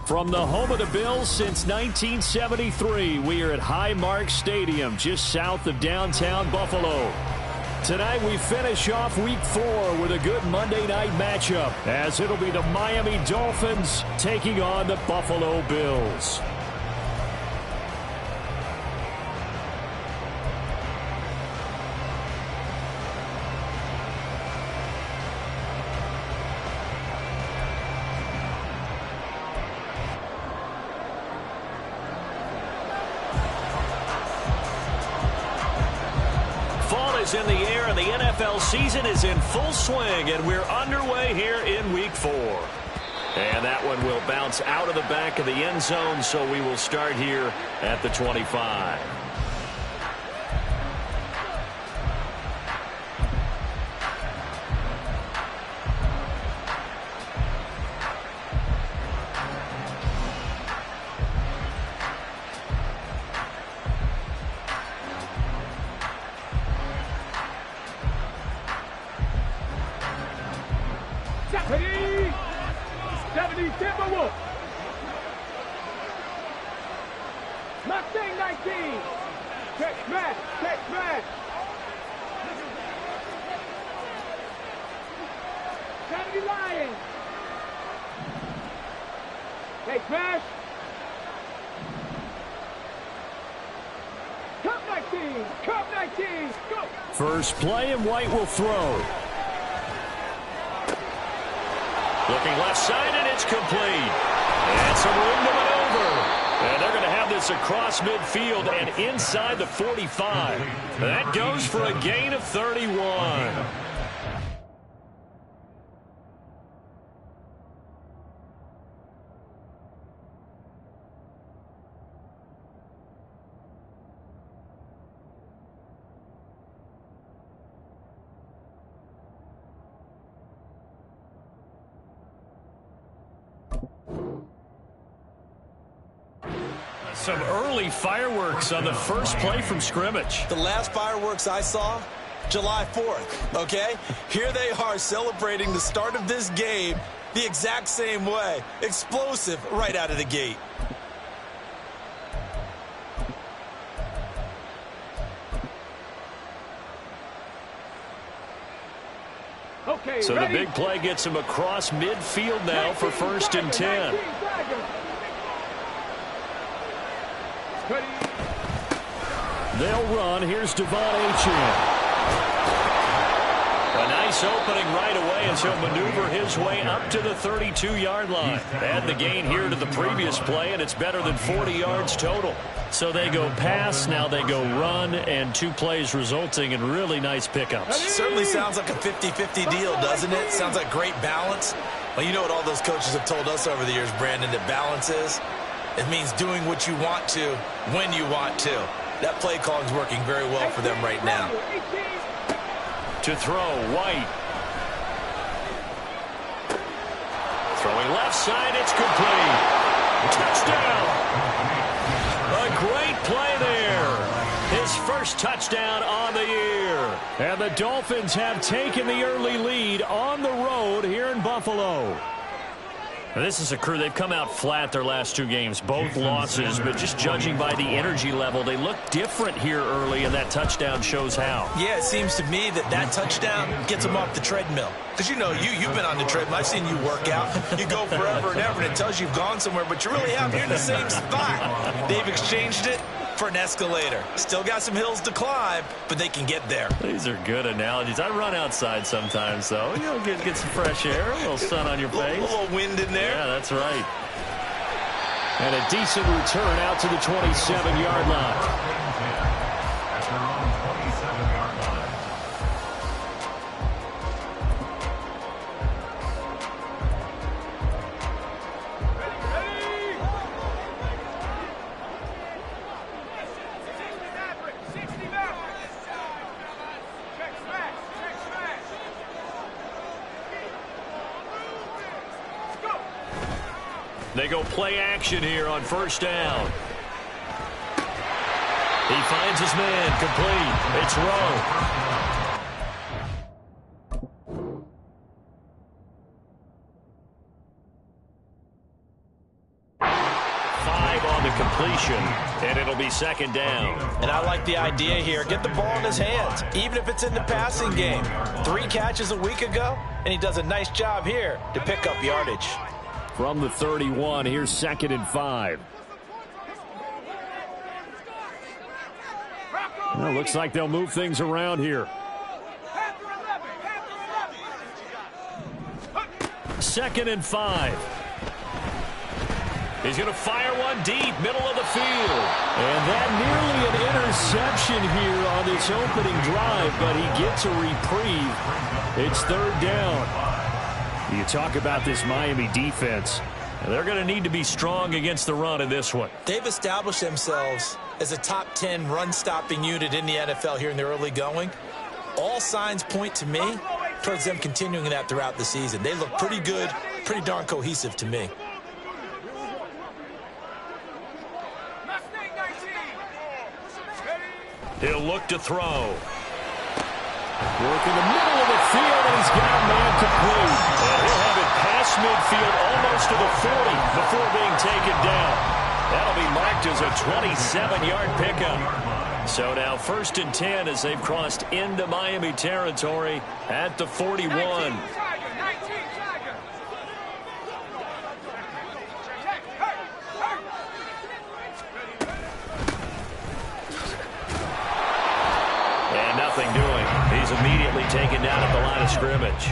From the home of the Bills since 1973, we are at Highmark Stadium, just south of downtown Buffalo. Tonight we finish off Week 4 with a good Monday night matchup, as it'll be the Miami Dolphins taking on the Buffalo Bills. In the air, and the NFL season is in full swing, and we're underway here in Week 4. And that one will bounce out of the back of the end zone, so we will start here at the 25. First play, and White will throw. Looking left side, and it's complete. And some room to maneuver. And they're going to have this across midfield and inside the 45. That goes for a gain of 31. Some early fireworks on the first play from scrimmage. The last fireworks I saw, July 4th, okay? Here they are celebrating the start of this game the exact same way. Explosive right out of the gate. Okay, so ready? The big play gets him across midfield now for 1st and 10. They'll run. Here's Devon Achane. A nice opening right away as he'll maneuver his way up to the 32-yard line. Add the gain here to the previous play, and it's better than 40 yards total. So they go pass, now they go run, and 2 plays resulting in really nice pickups. Certainly sounds like a 50-50 deal, doesn't it? Sounds like great balance. Well, you know what all those coaches have told us over the years, Brandon, that balance is? It means doing what you want to when you want to. That play calling is working very well for them right now. To throw, White. Throwing left side, it's complete. Touchdown. A great play there. His first touchdown on the year. And the Dolphins have taken the early lead on the road here in Buffalo. Now, this is a crew, they've come out flat their last 2 games, both losses, but just judging by the energy level, they look different here early, and that touchdown shows how. Yeah, it seems to me that touchdown gets them off the treadmill. Because, you know, you've been on the treadmill. I've seen you work out. You go forever and ever, and it tells you you've gone somewhere, but you really have. You're in the same spot. They've exchanged it for an escalator. Still got some hills to climb, but they can get there. These are good analogies. I run outside sometimes, though. You know, get some fresh air, a little sun on your face. A little wind in there. Yeah, that's right. And a decent return out to the 27-yard line. They go play action here on first down. He finds his man, complete. It's Rowe. 5 on the completion, and it'll be second down. And I like the idea here. Get the ball in his hands, even if it's in the passing game. 3 catches a week ago, and he does a nice job here to pick up yardage. From the 31, here's 2nd and 5. Well, looks like they'll move things around here. 2nd and 5. He's going to fire one deep, middle of the field. And that nearly an interception here on this opening drive, but he gets a reprieve. It's 3rd down. You talk about this Miami defense. They're going to need to be strong against the run in this one. They've established themselves as a top 10 run-stopping unit in the NFL here in the early going. All signs point to me towards them continuing that throughout the season. They look pretty good, pretty darn cohesive to me. He'll look to throw. Work in the middle of the field, and he's got a man complete. And he'll have it past midfield almost to the 40 before being taken down. That'll be marked as a 27-yard pickup. So now 1st and 10 as they've crossed into Miami territory at the 41. And nothing doing. He's immediately taken down at the line of scrimmage.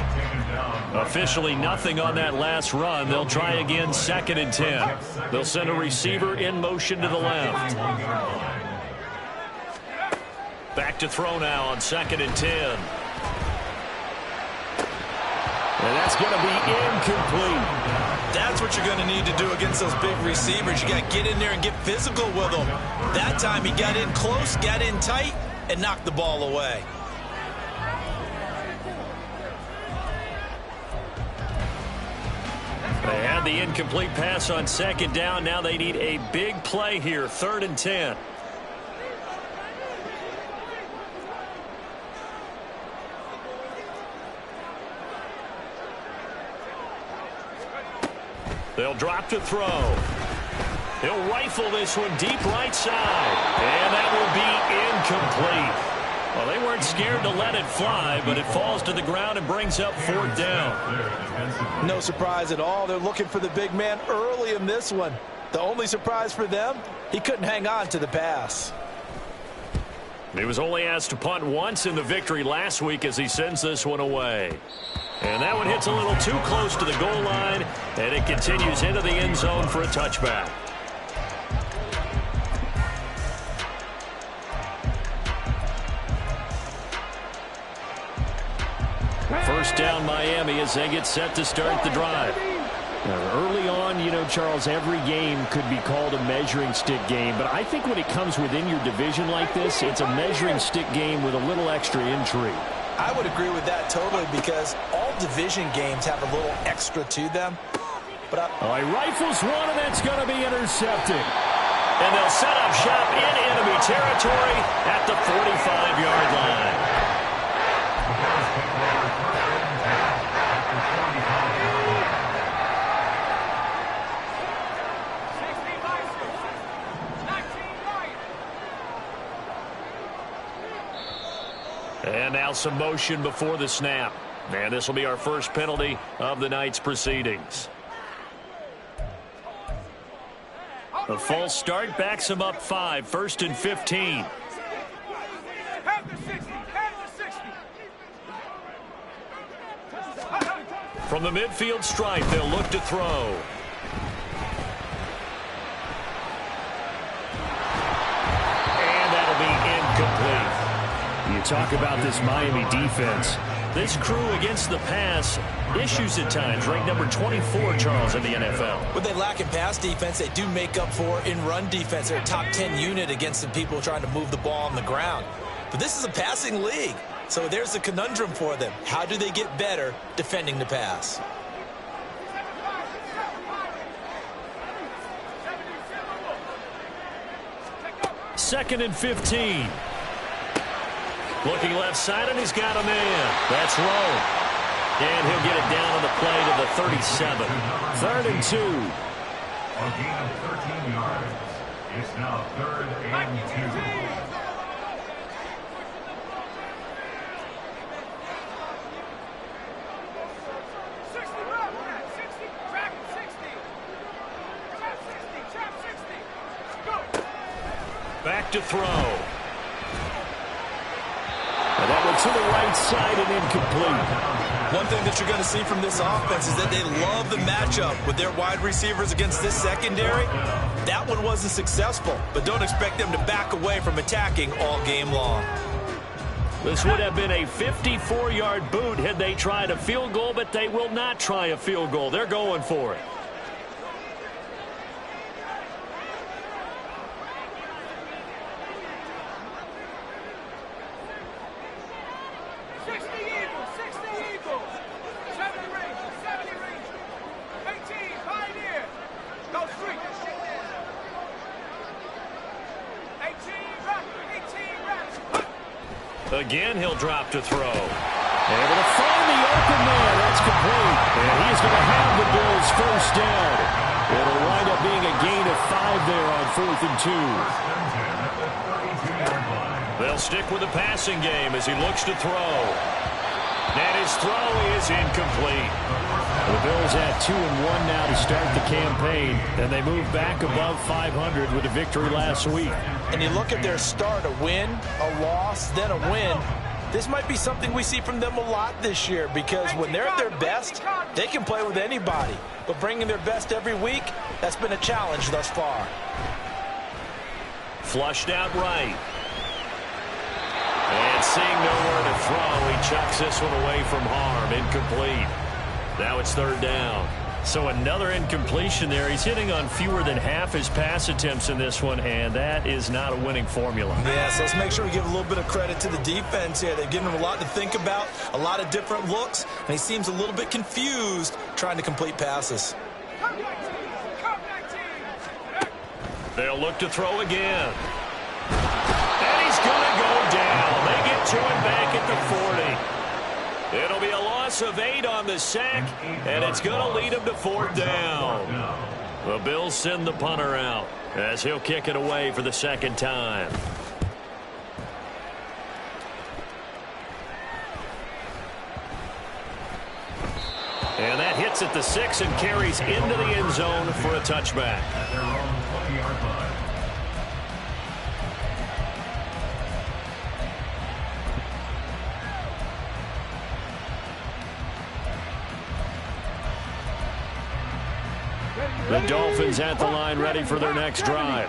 Officially nothing on that last run. They'll try again 2nd and 10. They'll send a receiver in motion to the left. Back to throw now on 2nd and 10. And that's going to be incomplete. That's what you're going to need to do against those big receivers. You got to get in there and get physical with them. That time he got in close, got in tight, and knocked the ball away. They had the incomplete pass on 2nd down. Now they need a big play here, 3rd and 10. They'll drop to throw. He'll rifle this one deep right side. And that will be incomplete. Well, they weren't scared to let it fly, but it falls to the ground and brings up 4th down. No surprise at all. They're looking for the big man early in this one. The only surprise for them, he couldn't hang on to the pass. He was only asked to punt once in the victory last week as he sends this one away. And that one hits a little too close to the goal line, and it continues into the end zone for a touchback. First down Miami as they get set to start the drive. Now, early on, you know, Charles, every game could be called a measuring stick game, but I think when it comes within your division like this, it's a measuring stick game with a little extra intrigue. I would agree with that totally because all division games have a little extra to them. But he rifles one, and that's going to be intercepted. And they'll set up shop in enemy territory at the 45-yard line. And now some motion before the snap. And this will be our first penalty of the night's proceedings. A false start backs him up 5, 1st and 15. From the midfield stripe, they'll look to throw. And that'll be incomplete. You talk about this Miami defense. This crew against the pass, issues at times, ranked number 24, Charles, in the NFL. What they lack in pass defense, they do make up for in run defense. They're a top 10 unit against some people trying to move the ball on the ground. But this is a passing league. So there's a conundrum for them. How do they get better defending the pass? Second and 15. Looking left side, and he's got a man. That's Rowe. And he'll get it down on the play to the 37. 3rd and 2. A gain of 13 yards. It's now 3rd and 2. Back to throw. And that one to the right side and incomplete. One thing that you're going to see from this offense is that they love the matchup with their wide receivers against this secondary. That one wasn't successful, but don't expect them to back away from attacking all game long. This would have been a 54-yard boot had they tried a field goal, but they will not try a field goal. They're going for it. Again, he'll drop to throw. Able to find the open man. That's complete. And he's going to have the Bills first down. It'll wind up being a gain of 5 there on 4th and 2. They'll stick with the passing game as he looks to throw. And his throw is incomplete. The Bills at 2-1 now to start the campaign, and they move back above 500 with a victory last week. And you look at their start, a win, a loss, then a win. This might be something we see from them a lot this year because when they're at their best, they can play with anybody. But bringing their best every week, that's been a challenge thus far. Flushed out right. And seeing nowhere to throw, he chucks this one away from harm. Incomplete. Now it's 3rd down. So another incompletion there. He's hitting on fewer than half his pass attempts in this one, and that is not a winning formula. Yeah, so let's make sure we give a little bit of credit to the defense here. They've given him a lot to think about, a lot of different looks, and he seems a little bit confused trying to complete passes. They'll look to throw again. And he's going to go down. They get to him back at the 40. It'll be a loss of 8 on the sack, and it's going to lead him to 4th down. The Bills send the punter out as he'll kick it away for the 2nd time. And that hits at the 6 and carries into the end zone for a touchback. The Dolphins at the line ready for their next drive.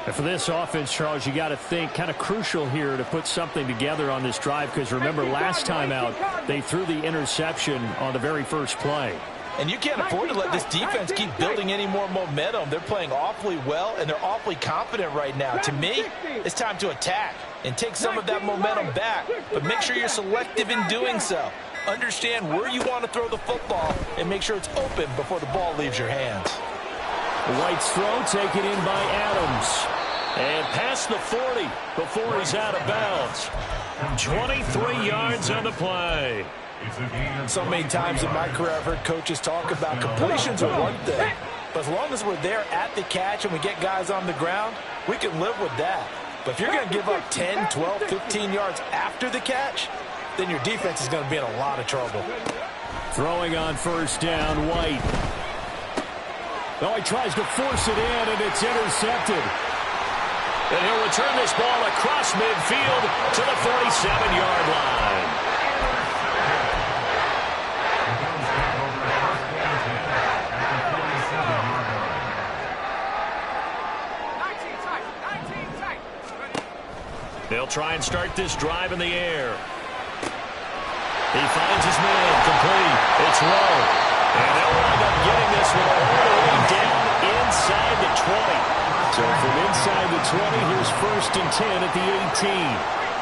And for this offense, Charles, you got to think kind of crucial here to put something together on this drive because remember last time out they threw the interception on the very first play. And you can't afford to let this defense keep building any more momentum. They're playing awfully well, and they're awfully confident right now. To me, it's time to attack and take some of that momentum back, but make sure you're selective in doing so. Understand where you want to throw the football and make sure it's open before the ball leaves your hands. White's throw taken in by Adams. And past the 40 before he's out of bounds. 23 yards on the play. So many times in my career I've heard coaches talk about completions are one thing. But as long as we're there at the catch and we get guys on the ground, we can live with that. But if you're going to give up 10, 12, 15 yards after the catch, then your defense is going to be in a lot of trouble. Throwing on first down, White. Oh, he tries to force it in, and it's intercepted. And he'll return this ball across midfield to the 47-yard line. They'll try and start this drive in the air. He finds his man, complete. It's low. And they'll wind up getting this one all the way down inside the 20. So from inside the 20, here's 1st and 10 at the 18.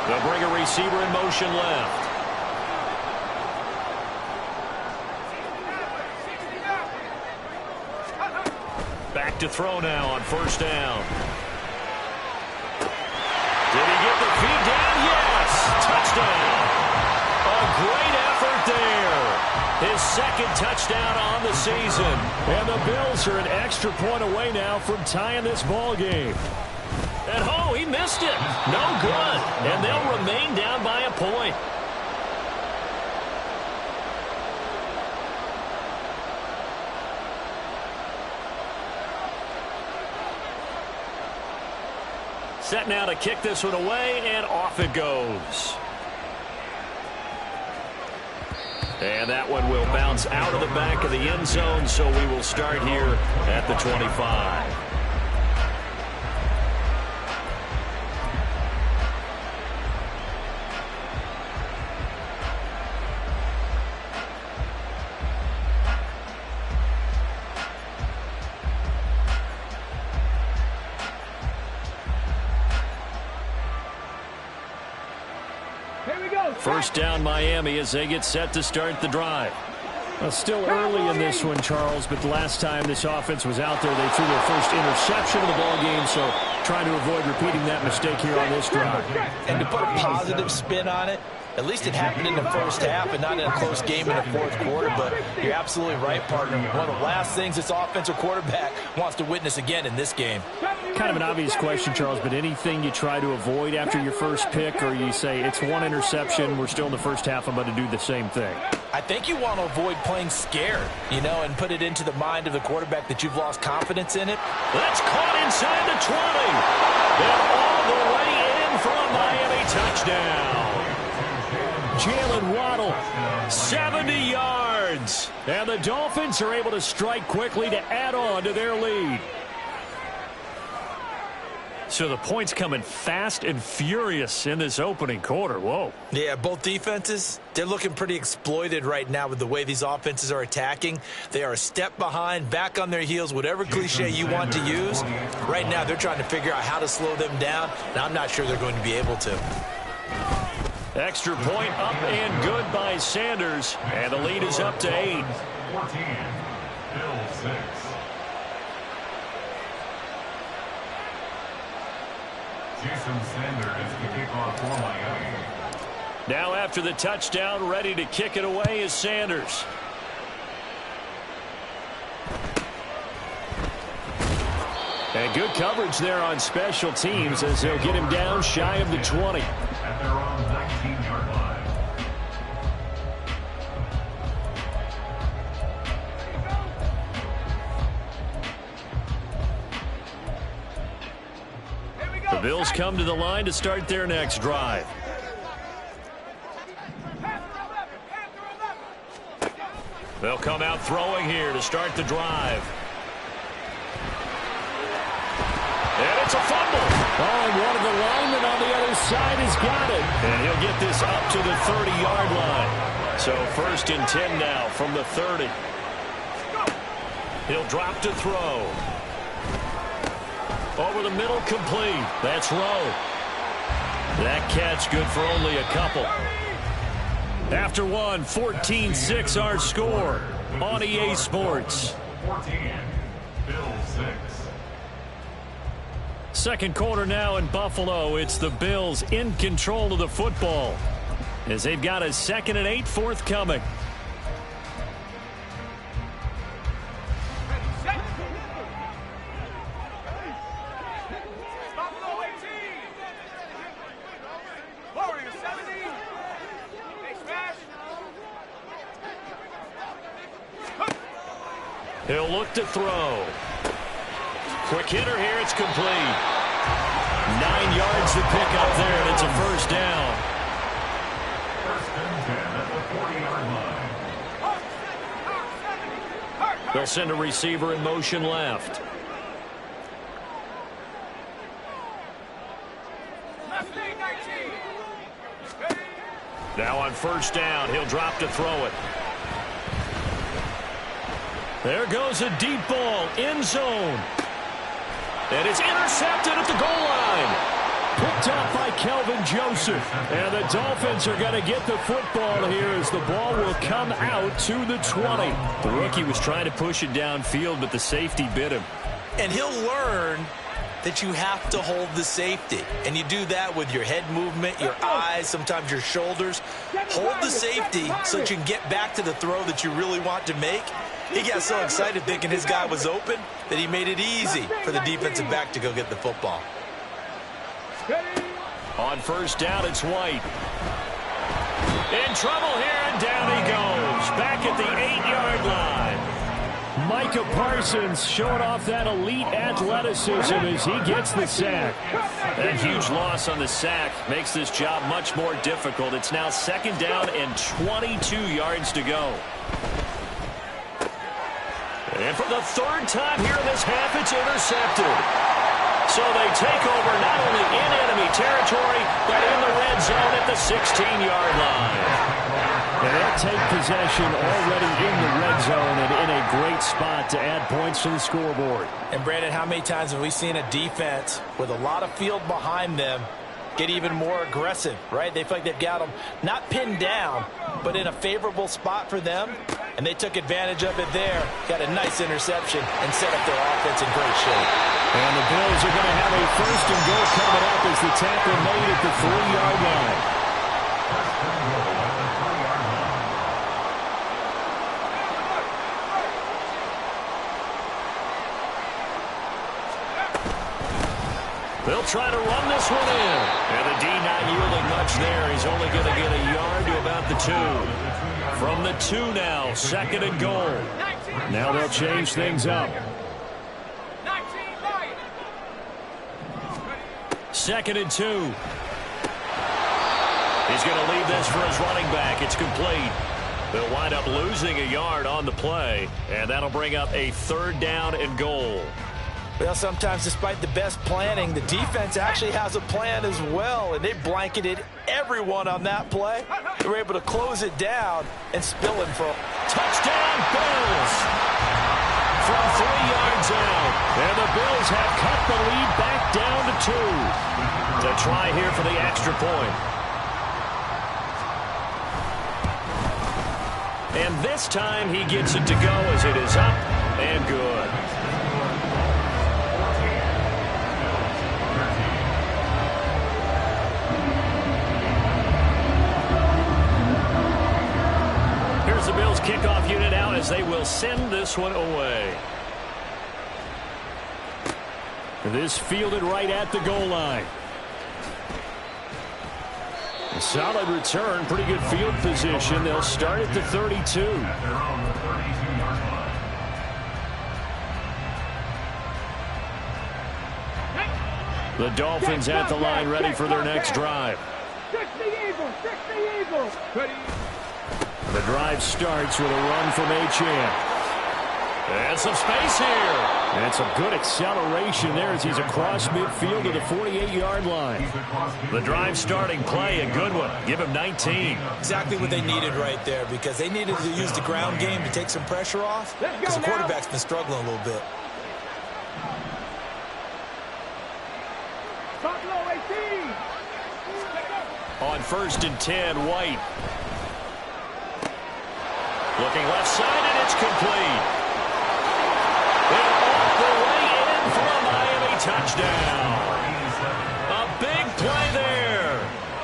They'll bring a receiver in motion left. Back to throw now on 1st down. Did he get the feed down? Yes! Touchdown! A great effort there. His 2nd touchdown on the season. And the Bills are an extra point away now from tying this ball game. And oh, he missed it. No good. And they'll remain down by a point. Set now to kick this one away, and off it goes. And that one will bounce out of the back of the end zone, so we will start here at the 25. First down, Miami, as they get set to start the drive. Well, still early in this one, Charles, but the last time this offense was out there, they threw their first interception of the ball game, so trying to avoid repeating that mistake here on this drive. And to put a positive spin on it, at least it happened in the first half and not in a close game in the 4th quarter, but you're absolutely right, partner. One of the last things this offensive quarterback wants to witness again in this game. Kind of an obvious question, Charles, but anything you try to avoid after your first pick, or you say it's one interception, we're still in the first half, I'm going to do the same thing? I think you want to avoid playing scared, you know, and put it into the mind of the quarterback that you've lost confidence in it. That's caught inside the 20. And all the way in for a Miami touchdown. Jalen Waddle, 70 yards. And the Dolphins are able to strike quickly to add on to their lead. So the points coming fast and furious in this opening quarter. Whoa. Yeah, both defenses, they're looking pretty exploited right now with the way these offenses are attacking. They are a step behind, back on their heels, whatever cliche you want to use. Right now, they're trying to figure out how to slow them down, and I'm not sure they're going to be able to. Extra point up and good by Sanders, and the lead is up to 8. 14, Bills 6. Jason Sanders to kick off for Miami. Now after the touchdown, ready to kick it away is Sanders. And good coverage there on special teams as they'll get him down shy of the 20. At their own 19-yard line. The Bills come to the line to start their next drive. They'll come out throwing here to start the drive. And it's a fumble. Oh, and one of the linemen on the other side has got it. And he'll get this up to the 30-yard line. So 1st and 10 now from the 30. He'll drop to throw. Over the middle, complete. That's Rowe. That catch good for only a couple. After one, 14-6 our score on EA Sports. 14, Bills 6. Second quarter now in Buffalo. It's the Bills in control of the football as they've got a 2nd and 8 forthcoming. He'll look to throw. Quick hitter here. It's complete. 9 yards to pick up there, and it's a first down. First and 10 at the 40-yard line. They'll send a receiver in motion left. Now on first down, he'll drop to throw it. There goes a deep ball, end zone. And it's intercepted at the goal line. Picked up by Kelvin Joseph. And the Dolphins are going to get the football here as the ball will come out to the 20. The rookie was trying to push it downfield, but the safety bit him. And he'll learn that you have to hold the safety. And you do that with your head movement, your eyes, sometimes your shoulders. Hold the safety so that you can get back to the throw that you really want to make. He got so excited thinking his guy was open that he made it easy for the defensive back to go get the football. On first down, it's White. In trouble here, and down he goes. Back at the 8-yard line. Micah Parsons showing off that elite athleticism as he gets the sack. That huge loss on the sack makes this job much more difficult. It's now second down and 22 yards to go. And for the third time here in this half, it's intercepted. So they take over not only in enemy territory, but in the red zone at the 16-yard line. And they'll take possession already in the red zone and in a great spot to add points to the scoreboard. And, Brandon, how many times have we seen a defense with a lot of field behind them get even more aggressive, right? They feel like they've got them not pinned down, but in a favorable spot for them. And they took advantage of it there, got a nice interception, and set up their offense in great shape. And the Bills are going to have a first and goal coming up as the tackle made at the 3-yard line. First and goal at the 3-yard line. They'll try to run this one in. And the D not yielding much there. He's only going to get a yard to about the 2. From the 2 now, second and goal. Now they'll change things up. Second and 2. He's going to leave this for his running back. It's complete. They'll wind up losing a yard on the play, and that'll bring up a third down and goal. Well, sometimes despite the best planning, the defense actually has a plan as well, and they blanketed everyone on that play. They were able to close it down and spill it for touchdown Bills from 3 yards out. And the Bills have cut the lead back down to 2 to try here for the extra point. And this time he gets it to go as it is up and good. Here's the Bills kickoff unit out as they will send this one away. This fielded right at the goal line. A solid return, pretty good field position. They'll start at the 32. At their own 32-yard line. The Dolphins at the line ready for their next drive. The drive starts with a run from Achane. And some space here. And some good acceleration there as he's across midfield to the 48-yard line. The drive starting play, a good one. Give him 19. Exactly what they needed right there, because they needed to use the ground game to take some pressure off, because the quarterback's been struggling a little bit. On first and 10, White. Looking left side, and it's complete. And off the way in for a Miami touchdown. A big play there.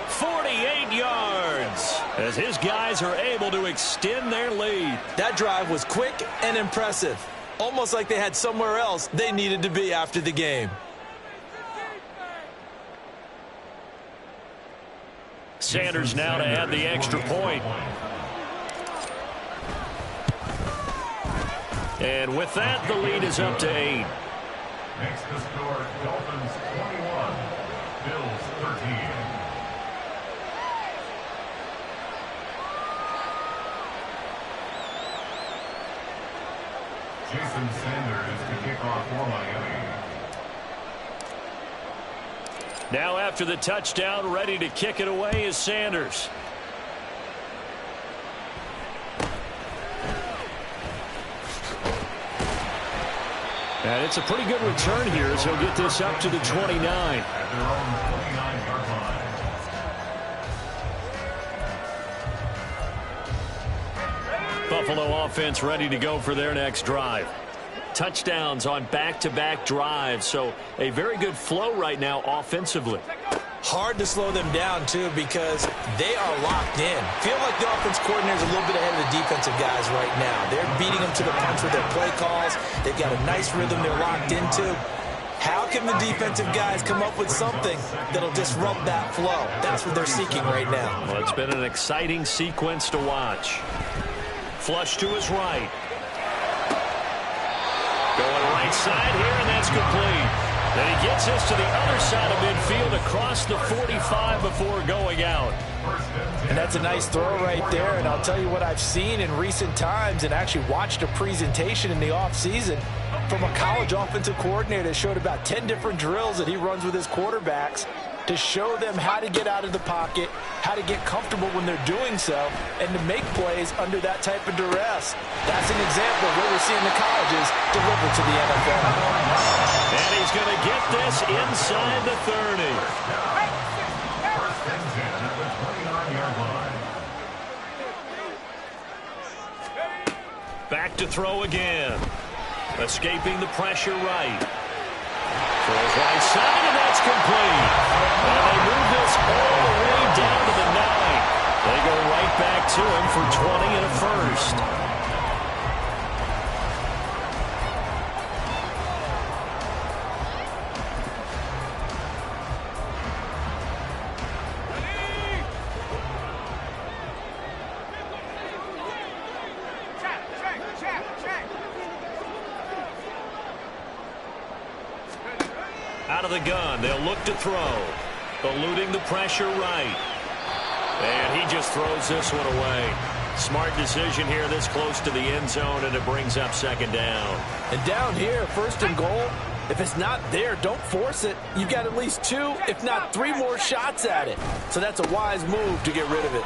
48 yards as his guys are able to extend their lead. That drive was quick and impressive. Almost like they had somewhere else they needed to be after the game. Sanders now to add the extra point. And with that, the lead is up to 8. Next to score, Dolphins 21, Bills 13. Jason Sanders to kick off for Miami. Now after the touchdown, ready to kick it away is Sanders. And it's a pretty good return here as he'll get this up to the 29. At their own 29-yard line. Buffalo offense ready to go for their next drive. Touchdowns on back-to-back drives, so a very good flow right now offensively. Hard to slow them down, too, because they are locked in. Feel like the offense coordinator is a little bit ahead of the defensive guys right now. They're beating them to the punch with their play calls. They've got a nice rhythm they're locked into. How can the defensive guys come up with something that'll disrupt that flow? That's what they're seeking right now. Well, it's been an exciting sequence to watch. Flush to his right. Going right side here, and that's complete. Then he gets this to the other side of midfield across the 45 before going out. And that's a nice throw right there. And I'll tell you what I've seen in recent times and actually watched a presentation in the offseason from a college offensive coordinator that showed about 10 different drills that he runs with his quarterbacks to show them how to get out of the pocket, how to get comfortable when they're doing so, and to make plays under that type of duress. That's an example of what we're seeing the colleges deliver to the NFL. And he's going to get this inside the 30. First and 10 at the 29-yard line. Back to throw again. Escaping the pressure right. Throws right side, and that's complete. And they move this all the way down to the 9. They go right back to him for 20 and a first. Out of the gun, they'll look to throw. Eluding the pressure right. And he just throws this one away. Smart decision here this close to the end zone, and it brings up second down. And down here, first and goal, if it's not there, don't force it. You've got at least 2, if not 3 more shots at it. So that's a wise move to get rid of it.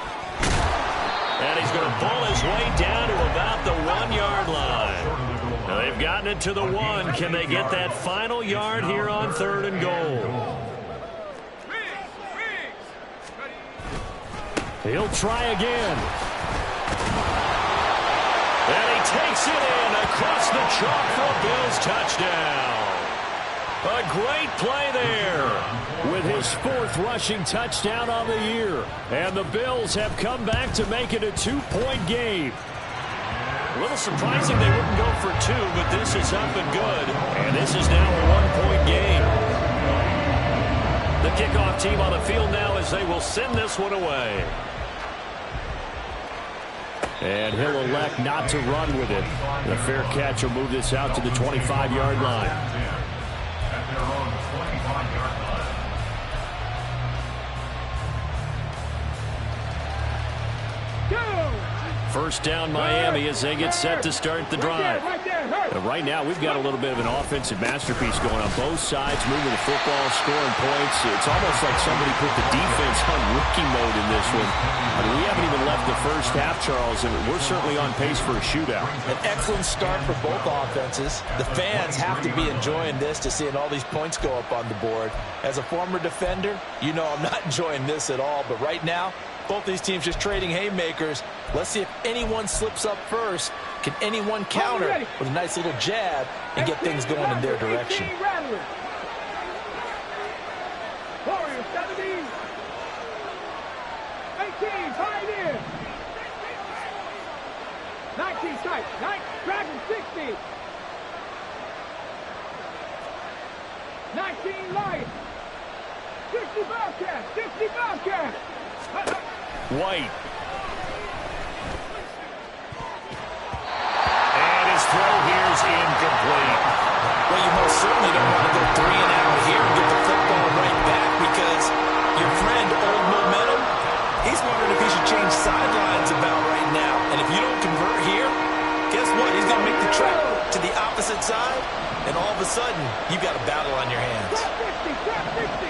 And he's going to pull his way down to about the 1-yard line. Now they've gotten it to the 1. Can they get that final yard here on third and goal? He'll try again. And he takes it in across the chalk for a Bills touchdown. A great play there with his 4th rushing touchdown on the year. And the Bills have come back to make it a 2-point game. A little surprising they wouldn't go for 2, but this is up and good. And this is now a 1-point game. The kickoff team on the field now as they will send this one away. And he'll elect not to run with it. And a fair catch will move this out to the 25-yard line. At their own 25-yard line. First down Miami as they get set to start the drive. And right now we've got a little bit of an offensive masterpiece going on both sides, moving the football, scoring points. It's almost like somebody put the defense on rookie mode in this one. I mean, we haven't even left the first half, Charles, and we're certainly on pace for a shootout. An excellent start for both offenses. The fans have to be enjoying this to seeing all these points go up on the board. As a former defender, you know I'm not enjoying this at all, but right now, both these teams just trading haymakers. Let's see if anyone slips up first. Can anyone counter with a nice little jab and get things going in their direction? Warriors 17. 18, Pioneer. 19, strike. 9, Dragon 60. 19, Lion. 60, Bobcat. 60, Bobcat. White. And his throw here side, and all of a sudden, you've got a battle on your hands. Trap 50, trap 60.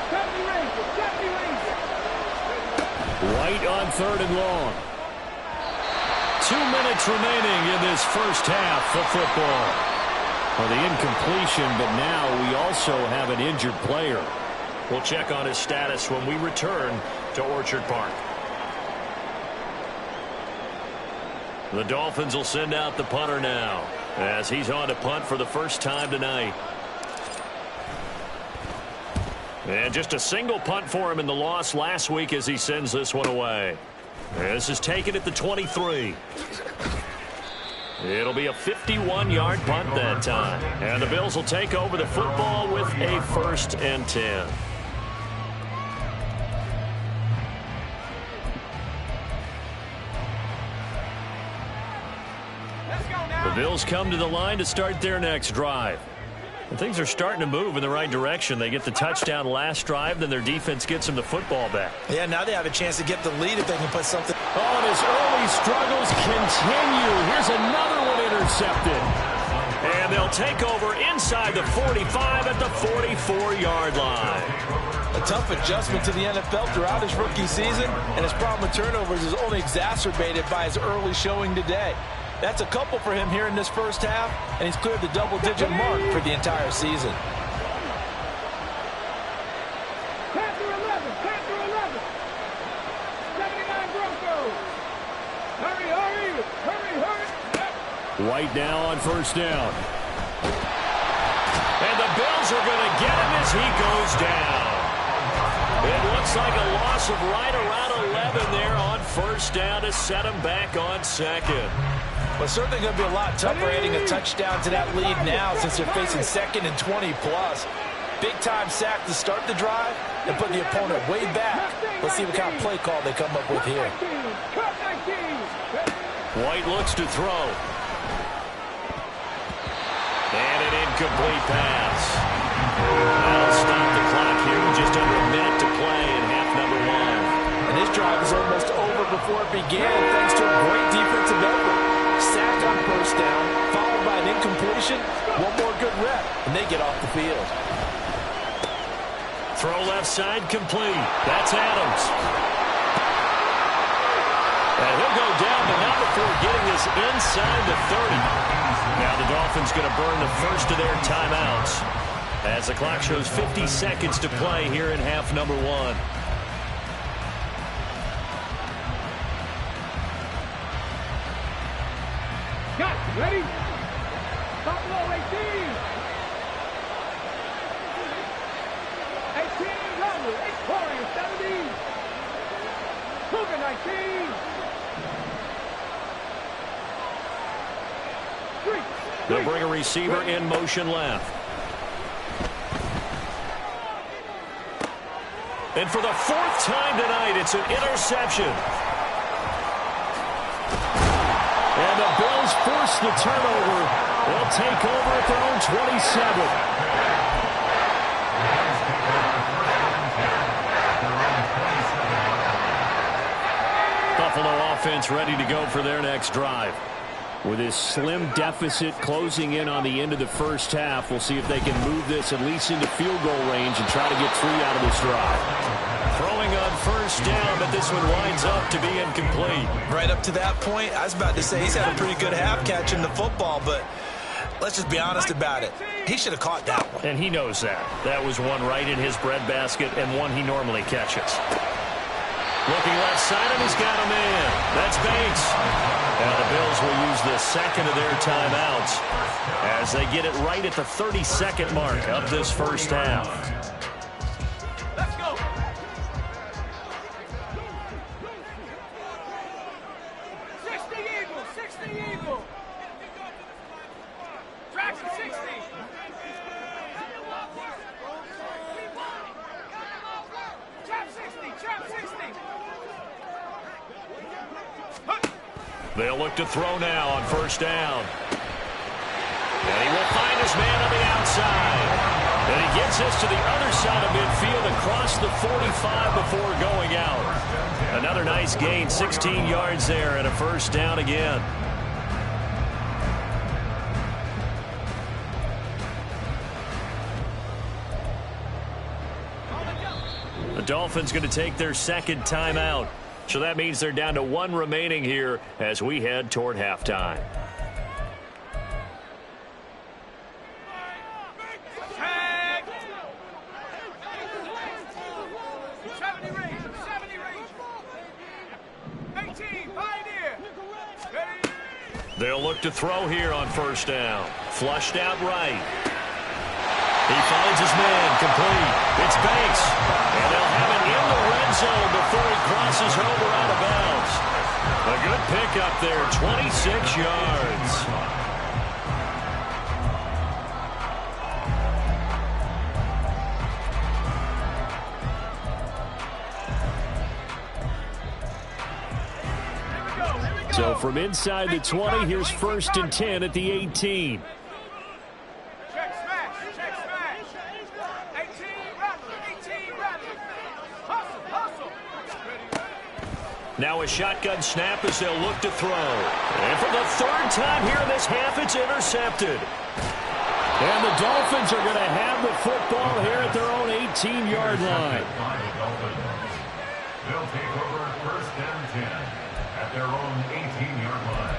Trap me Ranger, trap me Ranger. White on 3rd and long. 2 minutes remaining in this first half of football. Well, the incompletion, but now we also have an injured player. We'll check on his status when we return to Orchard Park. The Dolphins will send out the punter now as he's on to punt for the first time tonight. And just a single punt for him in the loss last week as he sends this one away. This is taken at the 23. It'll be a 51-yard punt that time. And the Bills will take over the football with a 1st and 10. The Bills come to the line to start their next drive. And things are starting to move in the right direction. They get the touchdown last drive, then their defense gets them the football back. Yeah, now they have a chance to get the lead if they can put something. Oh, and his early struggles continue. Here's another one intercepted. And they'll take over inside the 45 at the 44-yard line. A tough adjustment to the NFL throughout his rookie season, and his problem with turnovers is only exacerbated by his early showing today. That's a couple for him here in this first half, and he's cleared the double-digit mark for the entire season. Panther 11, Panther 11. 79 Broncos. Hurry, hurry, hurry, hurry. White now on 1st down. And the Bills are going to get him as he goes down. It looks like a loss of right around 11 there on 1st down to set him back on 2nd. Well, certainly going to be a lot tougher adding a touchdown to that lead now since they're facing 2nd and 20+. Big-time sack to start the drive and put the opponent way back. Let's see what kind of play call they come up with here. White looks to throw. And an incomplete pass. That'll stop the clock here with just under a minute to play in half number 1. And this drive is almost over before it began thanks to a great defensive effort. Sack on 1st down, followed by an incompletion. One more good rep, and they get off the field. Throw left side complete. That's Adams. And he'll go down, but not before getting this inside the 30. Now the Dolphins going to burn the first of their timeouts as the clock shows 50 seconds to play here in half number 1. Ready? Buffalo 18. 18 Rumble. 8 points. 17. Cougar 19. They'll bring a receiver in motion left. And for the 4th time tonight, it's an interception. And the Bills force the turnover. They'll take over at their own 27. Buffalo offense ready to go for their next drive. With this slim deficit closing in on the end of the first half, we'll see if they can move this at least into field goal range and try to get 3 out of this drive. Throwing on 1st down, but this one winds up to be incomplete. Right up to that point, I was about to say he's had a pretty good half catching the football, but let's just be honest about it. He should have caught that one. And he knows that. That was one right in his breadbasket and one he normally catches. Looking left side, and he's got a man. That's Banks. Now the Bills will use the 2nd of their timeouts as they get it right at the 30-second mark of this first half. Let's go. 60 Eagle, 60 Eagle. Track 60. Trap 60, trap 60. They'll look to throw now on 1st down. And he will find his man on the outside. And he gets this to the other side of midfield across the 45 before going out. Another nice gain, 16 yards there and a first down again. The Dolphins going to take their second timeout. So that means they're down to one remaining here as we head toward halftime. They'll look to throw here on first down. Flushed out right. He finds his man, complete. It's Banks. And they'll have it in the red zone before he crosses over out of bounds. A good pickup there, 26 yards. So from inside the 20, here's 1st and 10 at the 18. Check smash, check smash. 18 rattle. Hustle. Now a shotgun snap as they'll look to throw. And for the third time here in this half, it's intercepted. And the Dolphins are going to have the football here at their own 18-yard line. They'll take over 1st and 10 at their own 18-yard line.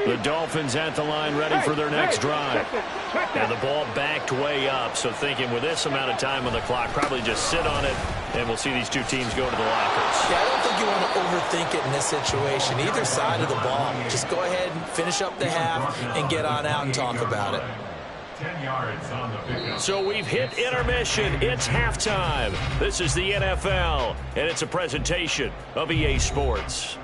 The Dolphins at the line ready for their next drive. And the ball backed way up, so thinking with this amount of time on the clock, probably just sit on it, and we'll see these two teams go to the lockers. Yeah, I don't think you want to overthink it in this situation. Either side of the ball. Just go ahead and finish up the half and get on out and talk about it. 10 yards on the pickup. So we've hit intermission. It's halftime. This is the NFL, and it's a presentation of EA Sports.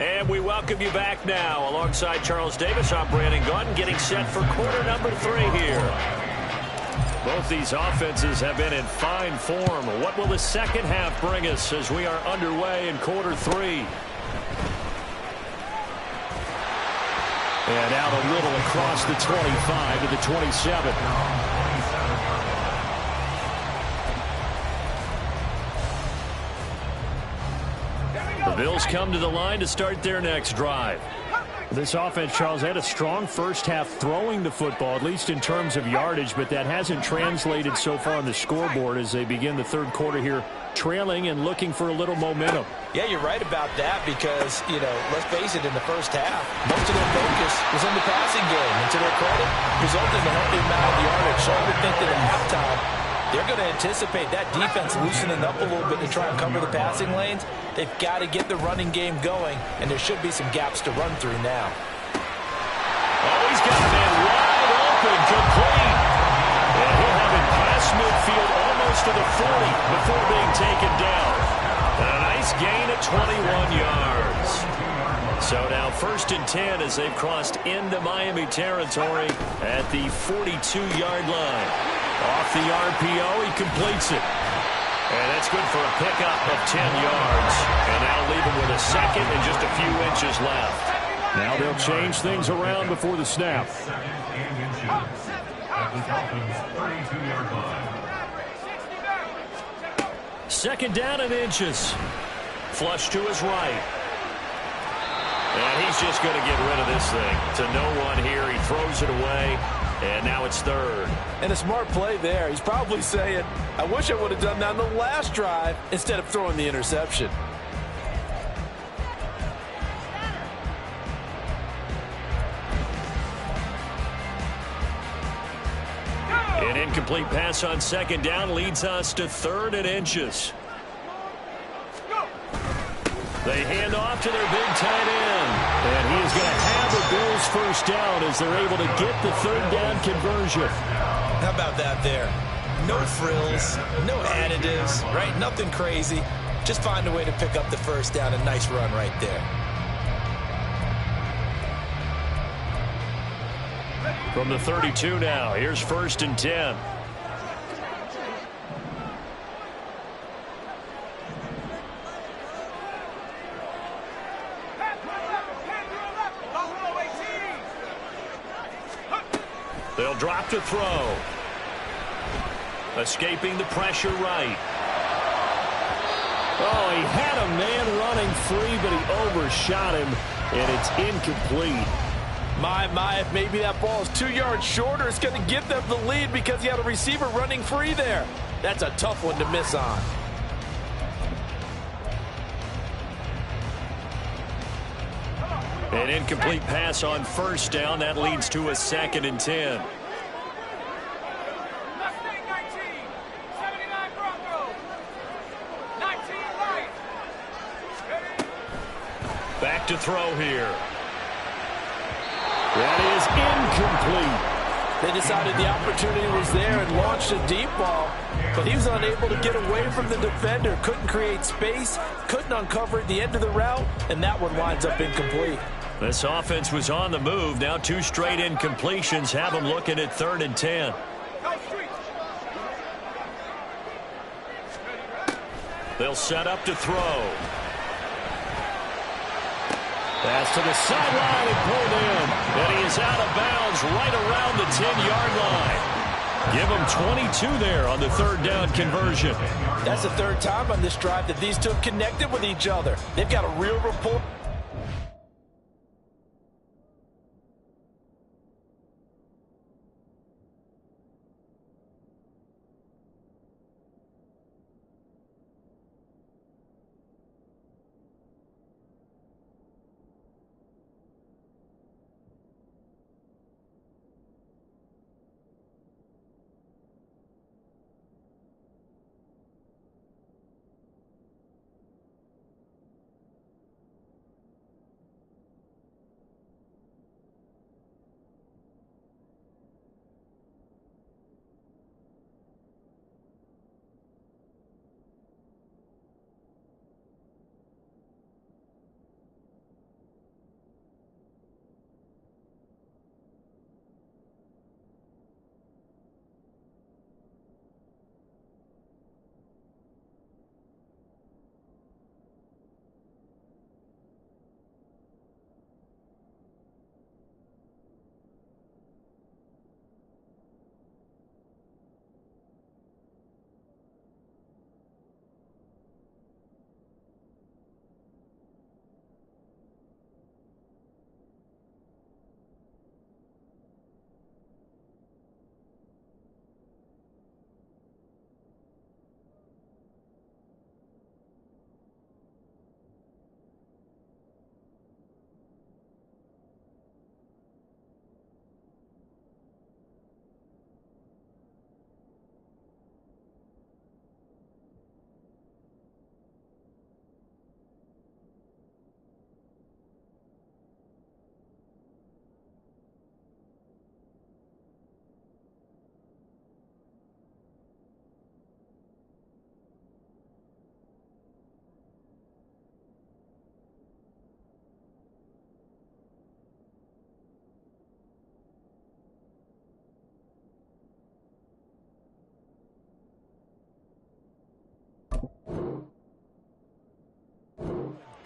And we welcome you back now. Alongside Charles Davis, I'm Brandon Gaudin, getting set for quarter number 3 here. Both these offenses have been in fine form. What will the second half bring us as we are underway in quarter 3? And out a little across the 25 to the 27. The Bills come to the line to start their next drive. This offense, Charles, had a strong first half throwing the football, at least in terms of yardage, but that hasn't translated so far on the scoreboard as they begin the third quarter here, trailing and looking for a little momentum. Yeah, you're right about that because, let's face it, in the first half, most of their focus was in the passing game. And to their credit, resulted in a healthy amount of yardage. So I would think that at halftime, they're going to anticipate that defense loosening up a little bit to try and cover the passing lanes. They've got to get the running game going, and there should be some gaps to run through now. Oh, he's got a man wide open, complete. And he'll have it past midfield almost to the 40 before being taken down. And a nice gain at 21 yards. So now 1st and 10 as they've crossed into Miami territory at the 42-yard line. Off the RPO, he completes it. And that's good for a pickup of 10 yards. And that'll leave him with a second and just a few inches left. Now they'll change things around before the snap. Second and inches at the Dolphins' 32-yard line. Second down and inches. Flush to his right. And he's just going to get rid of this thing. To no one here. He throws it away. And now it's 3rd. And a smart play there. He's probably saying, I wish I would have done that on the last drive instead of throwing the interception. An incomplete pass on second down leads us to 3rd and inches. They hand off to their big tight end. And he is going to have the Bills first down as they're able to get the 3rd down conversion. How about that there? No frills, no additives, right? Nothing crazy. Just find a way to pick up the first down. A nice run right there. From the 32 now, here's 1st and 10. They'll drop to throw. Escaping the pressure right. Oh, he had a man running free, but he overshot him, and it's incomplete. If maybe that ball is 2 yards shorter, it's going to give them the lead because he had a receiver running free there. That's a tough one to miss on. An incomplete pass on 1st down. That leads to a 2nd and 10. Back to throw here. That is incomplete. They decided the opportunity was there and launched a deep ball, but he was unable to get away from the defender, couldn't create space, couldn't uncover the end of the route, and that one winds up incomplete. This offense was on the move. Now 2 straight incompletions have them looking at 3rd and 10. They'll set up to throw. Pass to the sideline and pulled in. And he is out of bounds right around the 10-yard line. Give him 22 there on the 3rd down conversion. That's the 3rd time on this drive that these two have connected with each other. They've got a real rapport.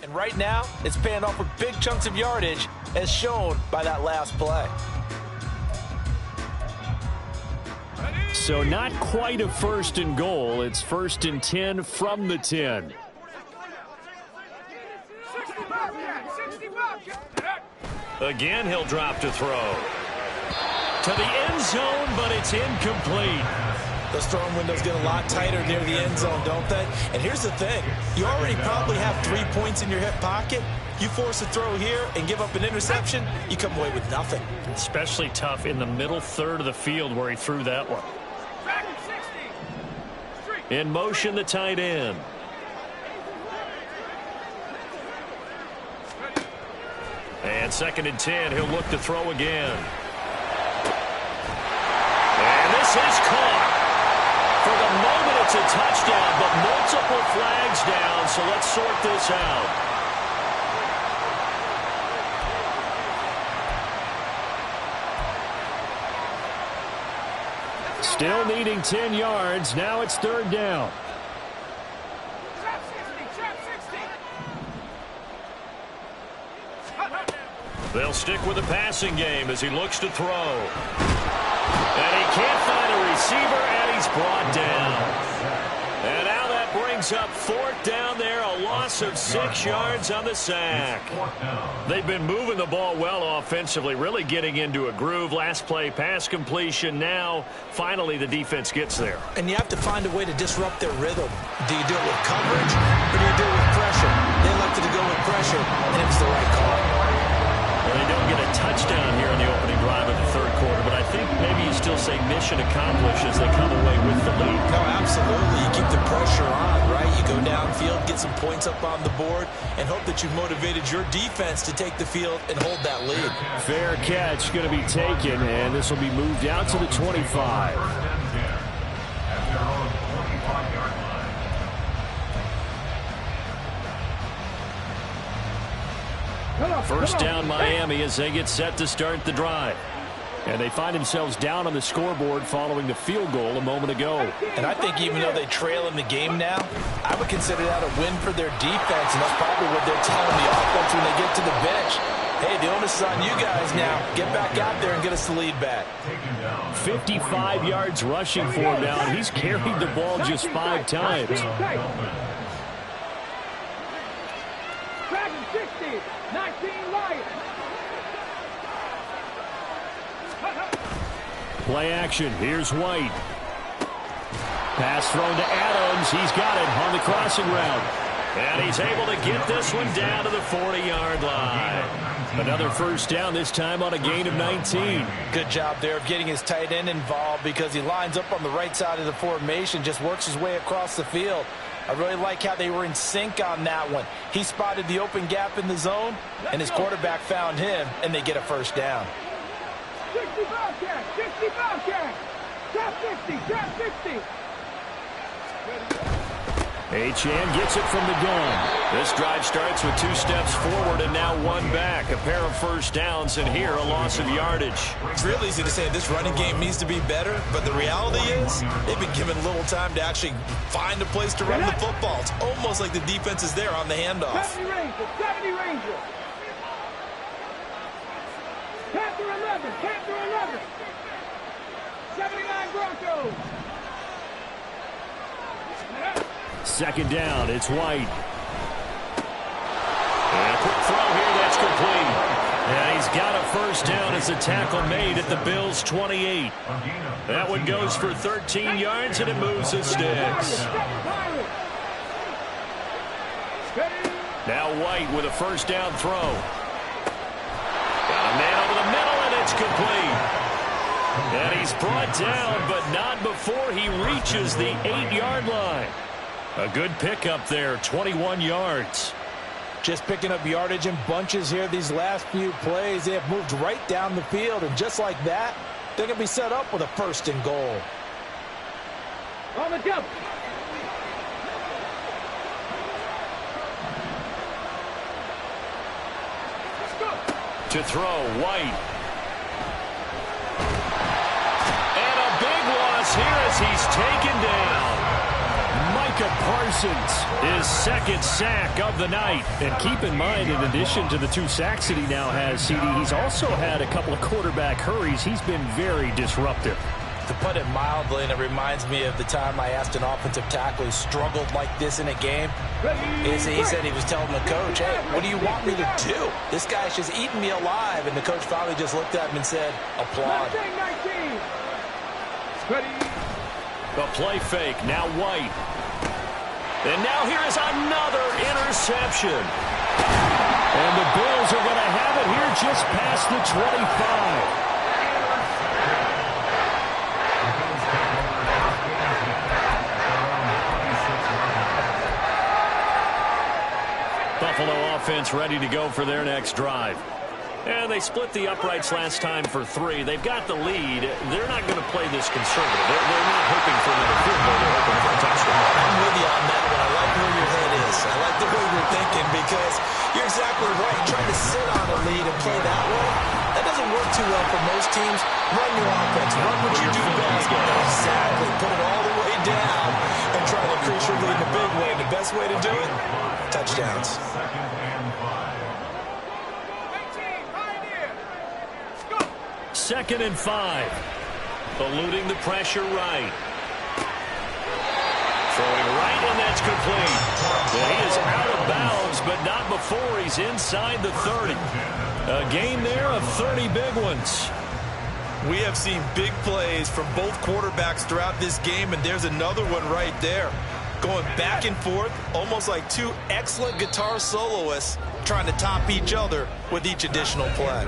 And right now, it's paying off with big chunks of yardage, as shown by that last play. So not quite a 1st and goal. It's 1st and 10 from the 10. Again, he'll drop to throw. To the end zone, but it's incomplete. Those throwing windows get a lot tighter near the end zone, don't they? And here's the thing. You already probably have 3 points in your hip pocket. You force a throw here and give up an interception, you come away with nothing. Especially tough in the middle third of the field where he threw that one. In motion, the tight end. And 2nd and 10, he'll look to throw again. And this is caught. For the moment, it's a touchdown, but multiple flags down, so let's sort this out. Still needing 10 yards. Now it's third down. Trap 60, trap 60. They'll stick with the passing game as he looks to throw. And he can't find a receiver, and he's brought down. And now that brings up fourth down there, a loss of 6 yards on the sack. They've been moving the ball well offensively, really getting into a groove. Last play, pass completion. Now, finally, the defense gets there. And you have to find a way to disrupt their rhythm. Do you do it with coverage, or do you do it with pressure? They elected to go with pressure, and it was the right call. Well, they don't get a touchdown here in the opening drive of the third quarter, but I think maybe you still say mission accomplished as they come away with the lead. No, absolutely. You keep the pressure on, right? You go downfield, get some points up on the board, and hope that you've motivated your defense to take the field and hold that lead. Fair catch going to be taken, and this will be moved out to the 25. First down Miami as they get set to start the drive. And they find themselves down on the scoreboard following the field goal a moment ago. And I think even though they trail in the game now, I would consider that a win for their defense, and that's probably what they're telling the offense when they get to the bench. Hey, the onus is on you guys now. Get back out there and get us the lead back. 55 yards rushing for him now, and he's carried the ball just 5 times. Dragon 60, 19 Lions. Play action. Here's White. Pass thrown to Adams. He's got it on the crossing route. And he's able to get this one down to the 40-yard line. Another first down, this time on a gain of 19. Good job there of getting his tight end involved because he lines up on the right side of the formation, just works his way across the field. I really like how they were in sync on that one. He spotted the open gap in the zone, and his quarterback found him, and they get a first down. 60 Bobcat, 60 Bobcat. Trap 60, trap 60. Achane gets it from the gun. This drive starts with 2 steps forward and now 1 back. A pair of first downs, and here a loss of yardage. It's real easy to say this running game needs to be better, but the reality is they've been given little time to actually find a place to run the football. It's almost like the defense is there on the handoff. 70 Ranger. Panther 11, Panther 11. 79 Broncos. Second down, it's White. And a quick throw here, that's complete. And he's got a first down as a tackle made at the Bills' 28. That one goes for 13 yards, and it moves the sticks. Now White with a first down throw. Got a man over the middle, and it's complete. And he's brought down, but not before he reaches the 8-yard line. A good pickup there, 21 yards. Just picking up yardage in bunches here these last few plays. They have moved right down the field, and just like that, they're going to be set up with a first and goal. On the jump. To throw, White. And a big loss here as he's taken down. Micah Parsons, his second sack of the night. And keep in mind, in addition to the 2 sacks that he now has, CD, he's also had a couple of quarterback hurries. He's been very disruptive. To put it mildly, and it reminds me of the time I asked an offensive tackle who struggled like this in a game. He said he was telling the coach, hey, what do you want me to do? This guy's just eating me alive. And the coach finally just looked at him and said, applaud. 19. A play fake, now White. And now here is another interception. And the Bills are going to have it here just past the 25. Buffalo offense ready to go for their next drive. And they split the uprights last time for 3. They've got the lead. They're not going to play this conservative. They're not hoping for another field goal. They're hoping for a touchdown. I'm with you on that one. I like where your head is. I like the way you're thinking because you're exactly right. Trying to sit on a lead and play that way, that doesn't work too well for most most teams, run your offense. Run what you do best. Exactly. Put it all the way down and try to increase your lead in a big way. The best way to do it, touchdowns. Second and 5. Eluding the pressure right. Throwing right, and that's complete. Well, he is out of bounds, but not before he's inside the 30. A gain there of 30 big ones. We have seen big plays from both quarterbacks throughout this game, and there's another one right there. Going back and forth, almost like two excellent guitar soloists trying to top each other with each additional play.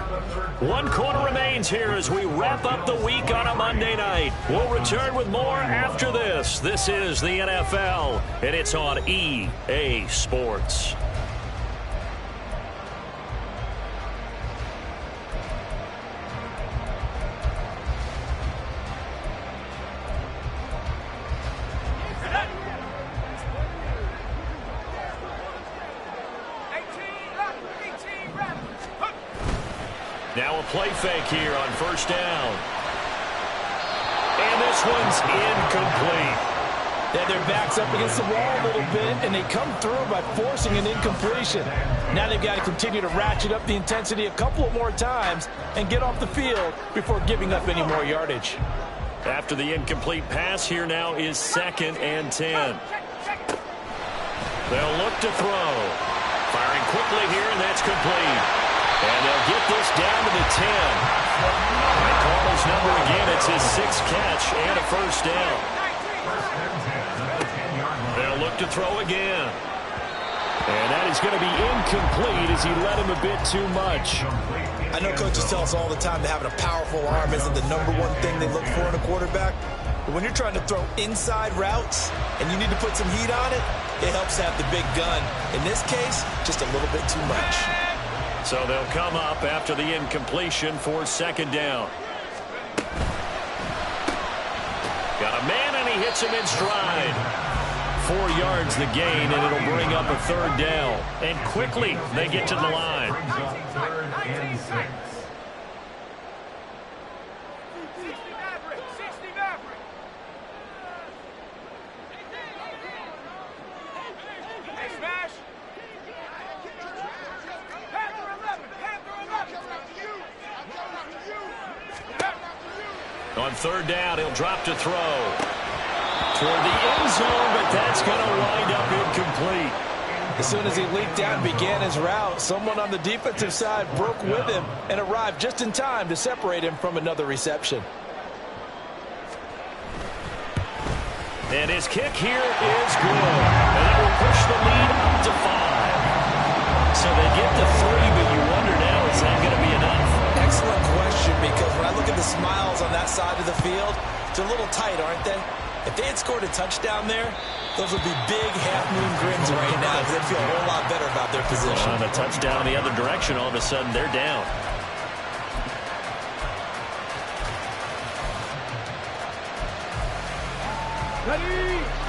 1 quarter remains here as we wrap up the week on a Monday night. We'll return with more after this. This is the NFL, and it's on EA Sports. Now a play fake here on first down. And this one's incomplete. Yeah, their back's up against the wall a little bit, and they come through by forcing an incompletion. Now they've got to continue to ratchet up the intensity a couple of more times and get off the field before giving up any more yardage. After the incomplete pass, here now is 2nd and 10. They'll look to throw. Firing quickly here, and that's complete. And they'll get this down to the 10. And Cardinals number again, it's his 6th catch and a first down. They'll look to throw again. And that is going to be incomplete as he led him a bit too much. I know coaches tell us all the time that having a powerful arm isn't the #1 thing they look for in a quarterback. But when you're trying to throw inside routes and you need to put some heat on it, it helps to have the big gun. In this case, just a little bit too much. So they'll come up after the incompletion for 2nd down. Got a man, and he hits him in stride. 4 yards the gain, and it'll bring up a 3rd down. And quickly, they get to the line. On 3rd down, he'll drop to throw. Toward the end zone, but that's going to wind up incomplete. As soon as he leaked out and began his route, someone on the defensive side broke with him and arrived just in time to separate him from another reception. And his kick here is good. And that will push the lead up to 5. So they get to 3, but you wonder now, is that going to be enough? Excellent question, because when I look at the smiles on that side of the field, they're a little tight, aren't they? If they had scored a touchdown there, those would be big half-moon grins right now because they'd feel a whole lot better about their position. On a touchdown the other direction, all of a sudden they're down.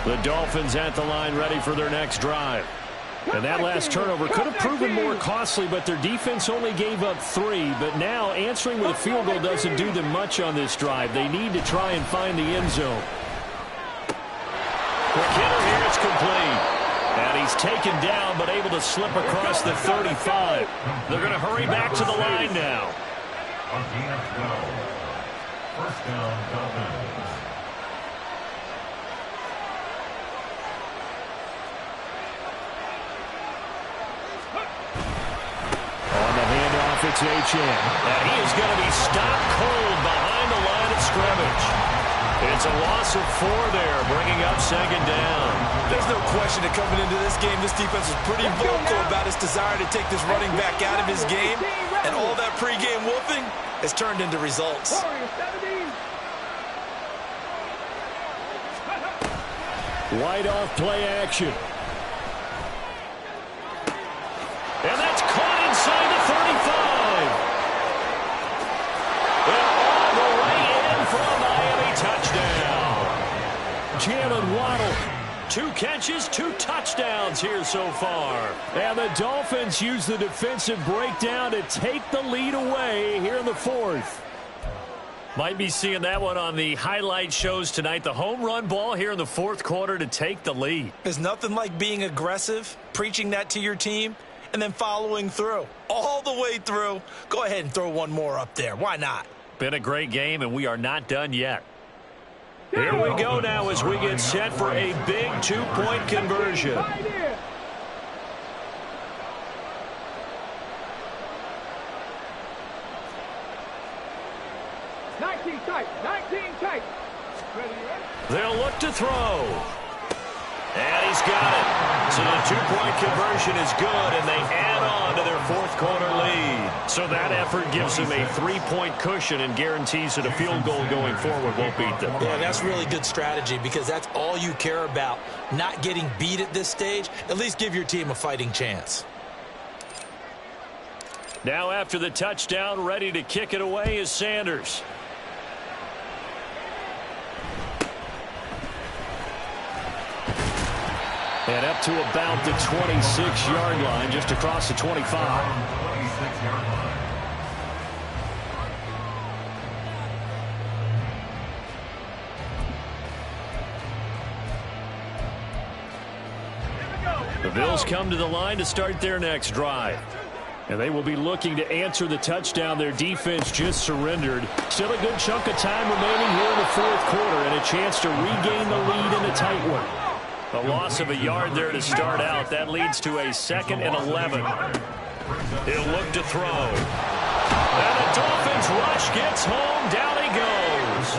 The Dolphins at the line, ready for their next drive. And that last turnover could have proven more costly, but their defense only gave up 3. But now answering with a field goal doesn't do them much on this drive. They need to try and find the end zone. McKinnon here, it's complete. And he's taken down, but able to slip across the 35. They're going to hurry back to the line now. A gain of 12. First down, Dolphins. It's H.N. And he is going to be stopped cold behind the line of scrimmage. It's a loss of 4 there, bringing up 2nd down. There's no question that coming into this game, this defense was pretty vocal about its desire to take this running back out of his game. And all that pregame wolfing has turned into results. Wide off play action. And that's caught inside the 35. And all the way in for a Miami touchdown. Jalen Waddle, 2 catches, 2 touchdowns here so far. And the Dolphins use the defensive breakdown to take the lead away here in the 4th. Might be seeing that one on the highlight shows tonight. The home run ball here in the fourth quarter to take the lead. There's nothing like being aggressive, preaching that to your team, and then following through. All the way through. Go ahead and throw one more up there. Why not? Been a great game, and we are not done yet. Here we go now as we get set for a big two-point conversion. 19 tight, 19 tight. They'll look to throw. And he's got it. So the two-point conversion is good, and they add on to their fourth quarter lead. So that effort gives them a three-point cushion and guarantees that a field goal going forward won't beat them. Yeah, that's really good strategy because that's all you care about, not getting beat at this stage. At least give your team a fighting chance. Now after the touchdown, ready to kick it away is Sanders. And up to about the 26-yard line, just across the 25. 26-yard line. The Bills come to the line to start their next drive. And they will be looking to answer the touchdown their defense just surrendered. Still a good chunk of time remaining here in the fourth quarter and a chance to regain the lead in a tight one. A loss of a yard there to start out. That leads to a 2nd and 11. He'll look to throw. And the Dolphins rush gets home. Down he goes.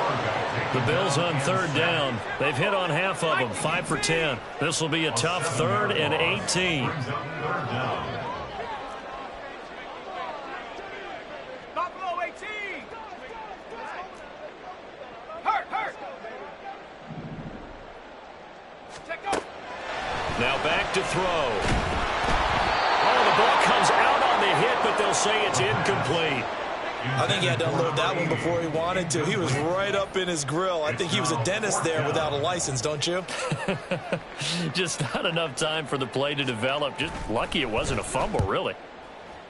The Bills on third down. They've hit on half of them, 5 for 10. This will be a tough 3rd and 18. Buffalo 18. Hurt. Now back to throw. Oh, the ball comes out on the hit, but they'll say it's incomplete. I think he had to unload that one before he wanted to. He was right up in his grill. I think he was a dentist there without a license, don't you? Just not enough time for the play to develop. Just lucky it wasn't a fumble, really.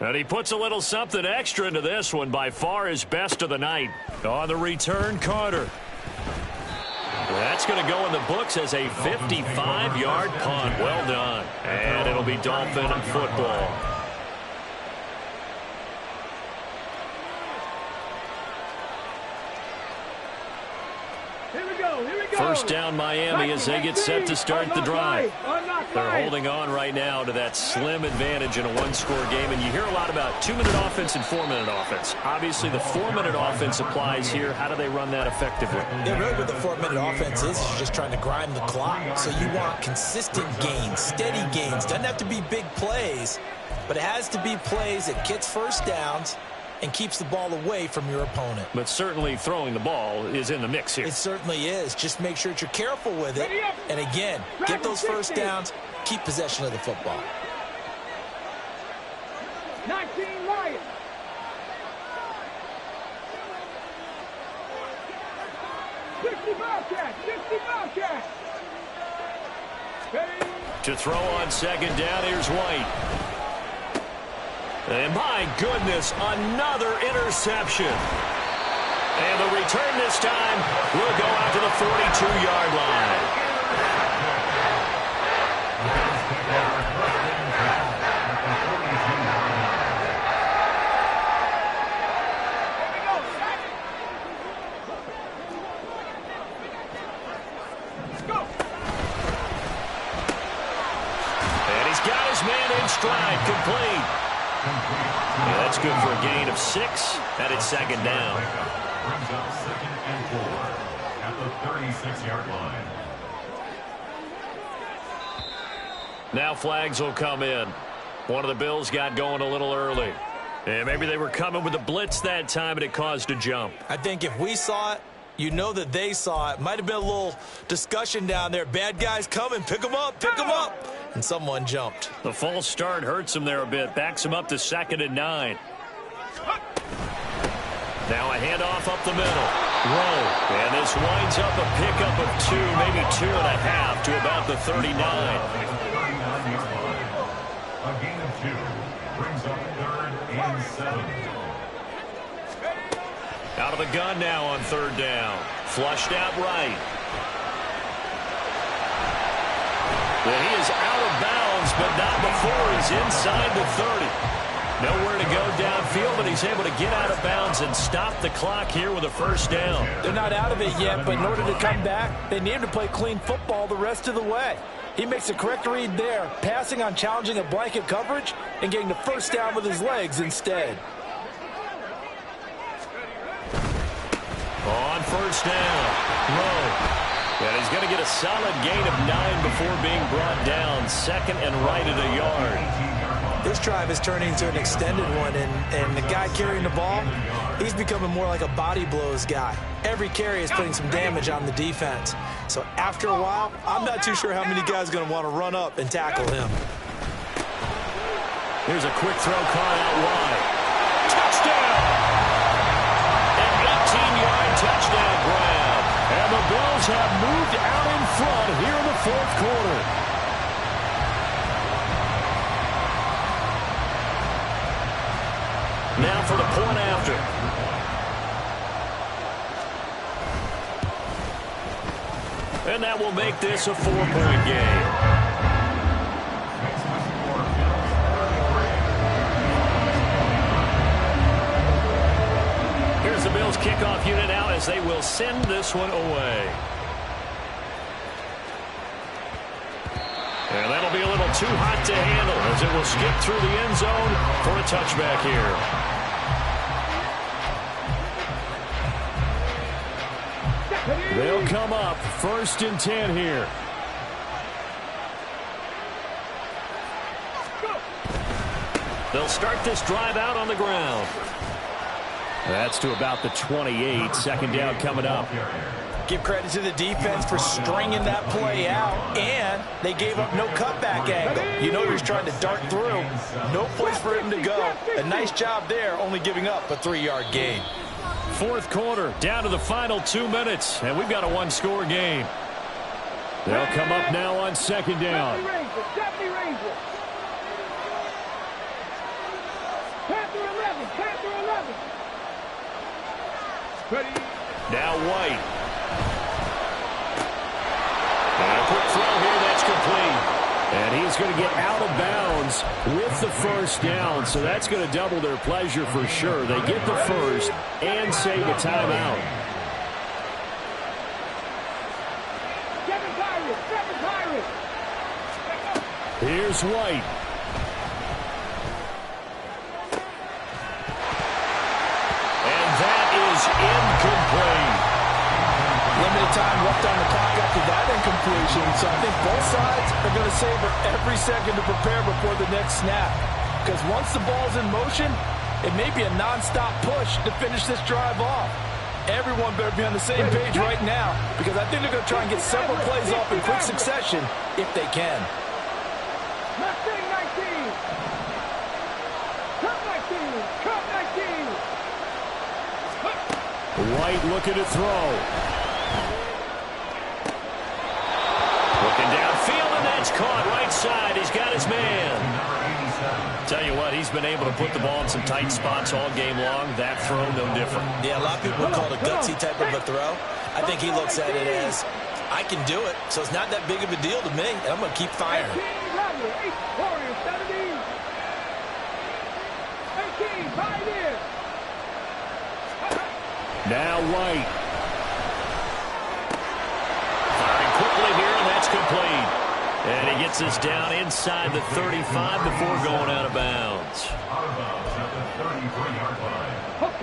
And he puts a little something extra into this one. By far his best of the night. On the return, Carter. That's going to go in the books as a 55-yard punt. Well done. And it'll be Dolphin football. Here we go. First down Miami as they get set to start the drive. They're holding on right now to that slim advantage in a one-score game. And you hear a lot about 2-minute offense and 4-minute offense. Obviously, the 4-minute offense applies here. How do they run that effectively? Yeah, really what the 4-minute offense is you're just trying to grind the clock. So you want consistent gains, steady gains. Doesn't have to be big plays, but it has to be plays that gets first downs and keeps the ball away from your opponent. But certainly throwing the ball is in the mix here. It certainly is. Just make sure that you're careful with it. And again, get those first downs, keep possession of the football. 19 Lions. Bobcats. To throw on second down, here's White. And my goodness, another interception. And the return this time will go out to the 42-yard line. And he's got his man in stride, complete. Yeah, that's good for a gain of 6, and it's second down. Brings up 2nd and 4 at the 36-yard line. Now flags will come in. One of the Bills got going a little early. And maybe they were coming with a blitz that time, and it caused a jump. I think if we saw it, you know that they saw it. Might have been a little discussion down there. Bad guys coming. Pick them up. Pick them up. And someone jumped. The false start hurts him there a bit. Backs him up to 2nd and 9. Now a handoff up the middle. Rowe. And this winds up a pickup of 2, maybe 2.5 to about the 39. A gain of 2 brings up 3rd and 7. Out of the gun now on third down. Flushed out right. Well, he is out of bounds, but not before he's inside the 30. Nowhere to go downfield, but he's able to get out of bounds and stop the clock here with a first down. They're not out of it yet, but in order to come back, they need him to play clean football the rest of the way. He makes a correct read there, passing on challenging a blanket coverage and getting the first down with his legs instead. On first down, Lowe. And he's going to get a solid gain of 9 before being brought down. Second and right at a yard. This drive is turning into an extended one, and the guy carrying the ball, he's becoming more like a body blows guy. Every carry is putting some damage on the defense. So after a while, I'm not too sure how many guys are going to want to run up and tackle him. Here's a quick throw caught out wide. Touchdown! An 18-yard touchdown grab. And the Bills have moved out in front here in the fourth quarter. Now for the point after. And that will make this a 4-point game. Here's the Bills kickoff unit out as they will send this one away. And that'll be a little too hot to handle as it will skip through the end zone for a touchback here. They'll come up 1st and 10 here. They'll start this drive out on the ground. That's to about the 28. Second down coming up. Give credit to the defense for stringing that play out, and they gave up no cutback angle. You know he was trying to dart through. No place for him to go. A nice job there, only giving up a 3-yard gain. Fourth quarter, down to the final 2 minutes, and we've got a one-score game. They'll come up now on second down. Now White. And a quick throw here, that's complete. And he's going to get out of bounds with the first down, so that's going to double their pleasure for sure. They get the first and save a timeout. Here's White. And that is incomplete. Limited time left on the clock after that incompletion, so I think both sides are going to savor every second to prepare before the next snap. Because once the ball's in motion, it may be a non-stop push to finish this drive off. Everyone better be on the same page right now, because I think they're going to try and get several plays off in quick succession if they can. Mustang 19! Cup 19! Cup 19! White looking to throw. Looking downfield, and that's caught right side. He's got his man. Tell you what, he's been able to put the ball in some tight spots all game long. That throw, no different. Yeah, a lot of people would call it a gutsy type of a throw. I think he looks at it as, I can do it, so it's not that big of a deal to me, and I'm going to keep firing. 18, Warriors, 17. 18, Pioneers. Now White. Firing quickly here, and that's complete. And he gets us down inside the 35 before going out of bounds.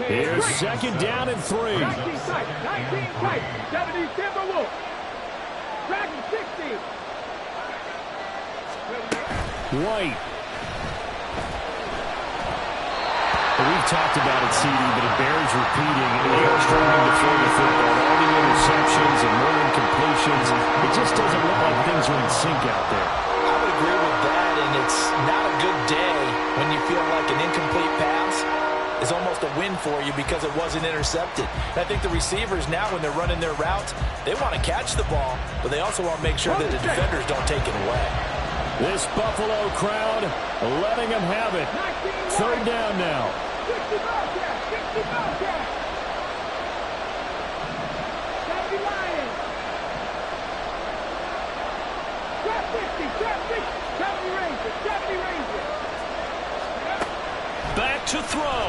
Here's second down and 3. 19 tight, 19 tight. 70 Timberwolves. Dragon 60. White. We've talked about it, CD, but it bears repeating. They are struggling to throw the football. All the interceptions and more incompletions. It just doesn't look like things are in sync out there. I would agree with that, and it's not a good day when you feel like an incomplete pass is almost a win for you because it wasn't intercepted. I think the receivers now, when they're running their routes, they want to catch the ball, but they also want to make sure that the defenders don't take it away. This Buffalo crowd letting them have it. Third down now. 60 Bobcats, 60 Bobcats. 70 Rangers. Back to throw.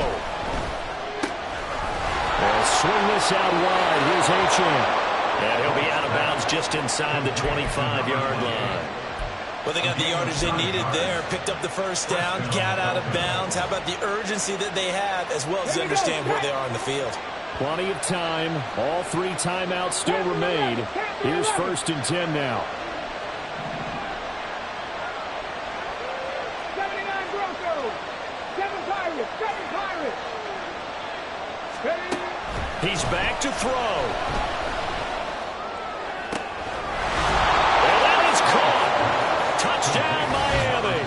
They'll swing this out wide. Here's Achane. And he'll be out of bounds just inside the 25-yard line. Well, they got the yardage they needed there. Picked up the first down, got out of bounds. How about the urgency that they have, as well as they understand where they are on the field? Plenty of time. All 3 timeouts still remain. Here's 1st and 10 now. 79 Broncos. 7 Pirates. 7 Pirates. He's back to throw. Touchdown, Miami.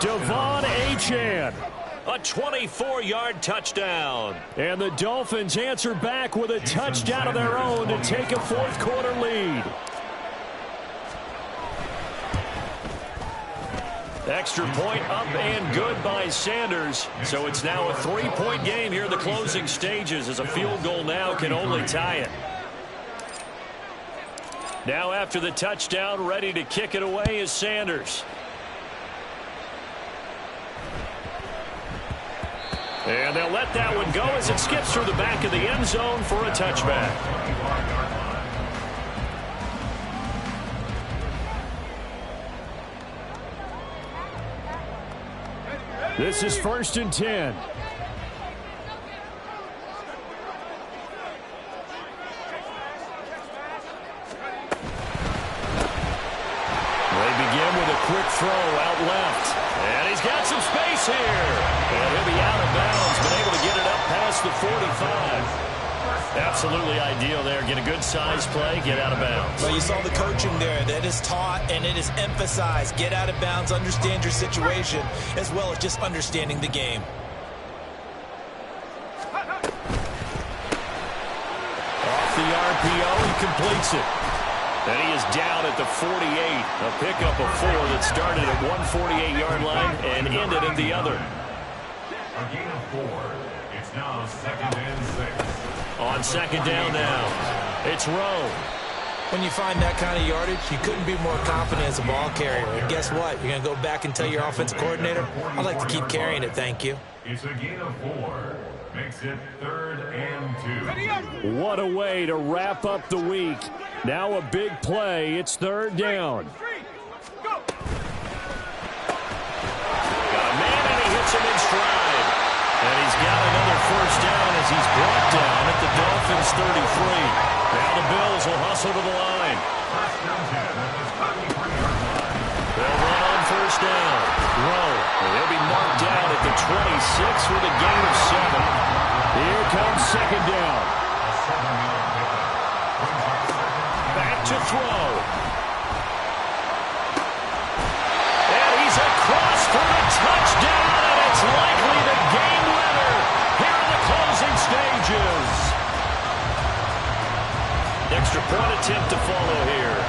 Devon Achane. A 24-yard touchdown. And the Dolphins answer back with a touchdown of their own to take a 4th quarter lead. Extra point up and good by Sanders. So it's now a 3-point game here in the closing stages, as a field goal now can only tie it. Now after the touchdown, ready to kick it away is Sanders. And they'll let that one go as it skips through the back of the end zone for a touchback. This is 1st and 10. Quick throw out left. And he's got some space here. And he'll be out of bounds, but able to get it up past the 45. Absolutely ideal there. Get a good size play, get out of bounds. Well, you saw the coaching there. That is taught and it is emphasized. Get out of bounds, understand your situation, as well as just understanding the game. Off the RPO, he completes it. And he is down at the 48. A pickup of 4 that started at 148-yard line and ended at the other. A gain of 4. It's now 2nd and 6. On 2nd down now, it's Rowe. When you find that kind of yardage, you couldn't be more confident as a ball carrier. And guess what? You're going to go back and tell your offensive coordinator, I'd like to keep carrying it, thank you. It's a gain of 4. Makes it 3rd and 2. What a way to wrap up the week. Now a big play. It's 3rd down. Got a man, and he hits him in stride. And he's got another 1st down as he's brought down at the Dolphins' 33. Now the Bills will hustle to the line. They'll run on 1st down. Rowe. They'll be marked down at the 26 with a gain of 7. Here comes 2nd down. Back to throw. And he's across for the touchdown, and it's likely the game winner here in the closing stages. Extra point attempt to follow here.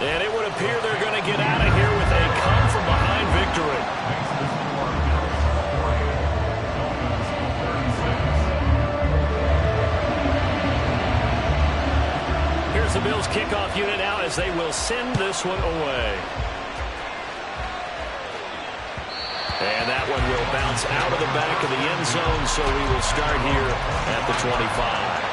And it would appear they're going to get out of here with a come-from-behind victory. Here's the Bills kickoff unit now as they will send this one away. And that one will bounce out of the back of the end zone, so we will start here at the 25.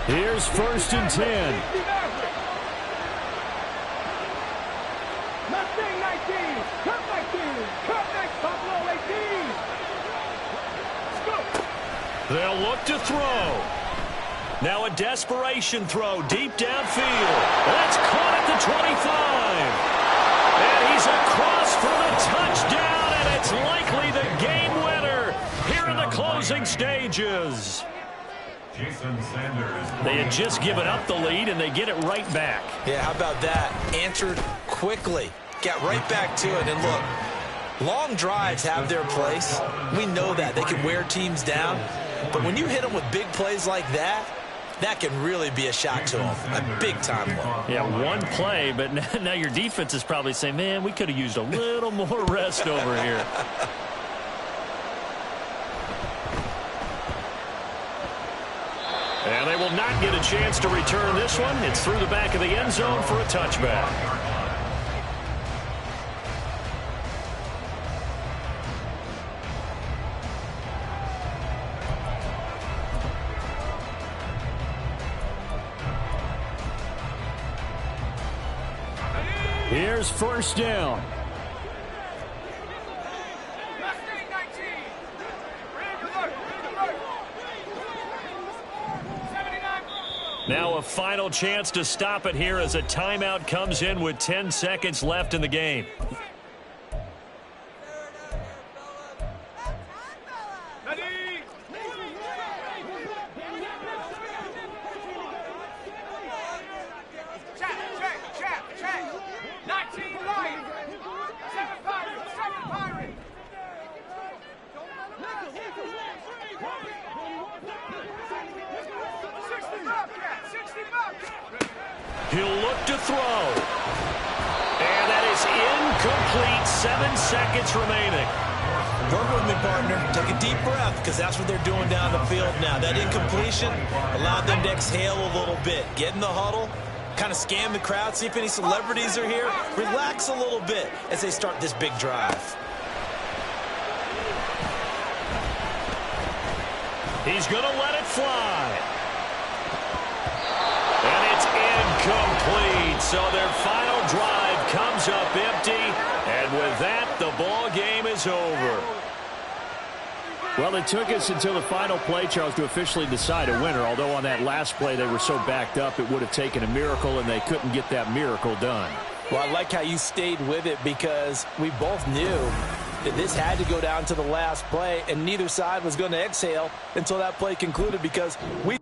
Here's 1st and 10. Mustang 19. Cut 19. Cut next. Buffalo 18. They'll look to throw. Now a desperation throw deep downfield. That's caught at the 25. And he's across for the touchdown, and it's likely the game winner here in the closing stages. Jason Sanders. They had just given up the lead, and they get it right back. Yeah, how about that? Answered quickly. Got right back to it. And look, long drives have their place. We know that. They can wear teams down. But when you hit them with big plays like that, that can really be a shot to them, a big-time one. Yeah, one play, but now your defense is probably saying, man, we could have used a little more rest over here. And they will not get a chance to return this one. It's through the back of the end zone for a touchback. Here's first down. Now a final chance to stop it here as a timeout comes in with 10 seconds left in the game. He'll look to throw. And that is incomplete. 7 seconds remaining. Work with me, partner. Take a deep breath, because that's what they're doing down the field now. That incompletion allowed them to exhale a little bit. Get in the huddle, kind of scan the crowd, see if any celebrities are here. Relax a little bit as they start this big drive. He's going to let it fly. And it's incomplete. So their final drive comes up empty. And with that, the ball game is over. Well, it took us until the final play, Charles, to officially decide a winner. Although on that last play they were so backed up, it would have taken a miracle, and they couldn't get that miracle done. Well, I like how you stayed with it, because we both knew that this had to go down to the last play, and neither side was going to exhale until that play concluded, because we